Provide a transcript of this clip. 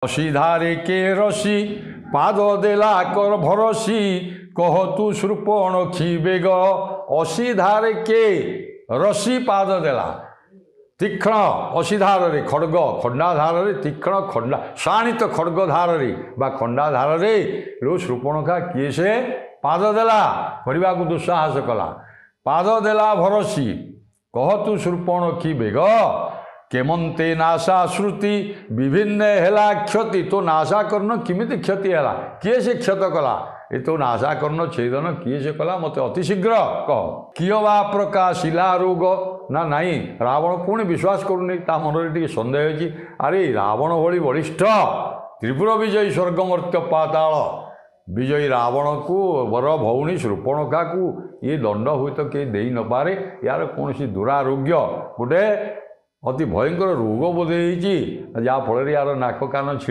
ଅସିଧାରେ କେ ରସି ପାଦ ଦେଲା କର ଭରସି କହ ତୁ ଶୃପଣଖି ବେଗ। ଅସିଧାରେ କେ ରସି ପାଦ ଦେଲା ତୀକ୍ଷ୍ଣ ଅସିଧାରରେ ଖଡ଼ଗ ଖଣ୍ଡାଧାରରେ ତୀକ୍ଷ୍ଣ ଖଣ୍ଡା ଶାଣିତ ଖଡ଼ଗ ଧାରରେ ବା ଖଣ୍ଡାଧାରରେ ଶୃପଣଖା କିଏ ସେ ପାଦ ଦେଲା କରିବାକୁ ଦୁଃସାହସ କଲା। ପାଦ ଦେଲା ଭରସି କହ ତୁ ଶୃପଣଖି ବେଗ। କେମନ୍ତେ ନାଶା ଶ୍ରୁତି ବିଭିନ୍ନ ହେଲା କ୍ଷତି। ତୋ ନାଶା କର୍ଣ୍ଣ କେମିତି କ୍ଷତି ହେଲା? କିଏ ସେ କ୍ଷତ କଲା? ଏ ତୋ ନାଶା କର୍ଣ୍ଣ ଛେଦନ କିଏ ସେ କଲା? ମୋତେ ଅତି ଶୀଘ୍ର କହ। କିଏ ବା ପ୍ରକାଶିଲା ରୋଗ? ନା ନାଇଁ, ରାବଣ ପୁଣି ବିଶ୍ୱାସ କରୁନି। ତା ମନରେ ଟିକେ ସନ୍ଦେହ ଅଛି। ଆରେ ରାବଣ ଭଳି ବଳିଷ୍ଠ ତ୍ରିପୁର ବିଜୟୀ ସ୍ୱର୍ଗମର୍ତ୍ତ୍ୟ ପାତାଳ ବିଜୟୀ ରାବଣକୁ ବର ଭଉଣୀ ଶୃପଣଖାକୁ ଇଏ ଦଣ୍ଡ ହୁଏତ କେହି ଦେଇ ନପାରେ। ୟାର କୌଣସି ଦୁରାରୋଗ୍ୟ ଗୋଟେ ଅତି ଭୟଙ୍କର ରୋଗ ବୋଧେ ହେଇଛି, ଯାହାଫଳରେ ୟାର ନାକ କାନ ଛିଡ଼ି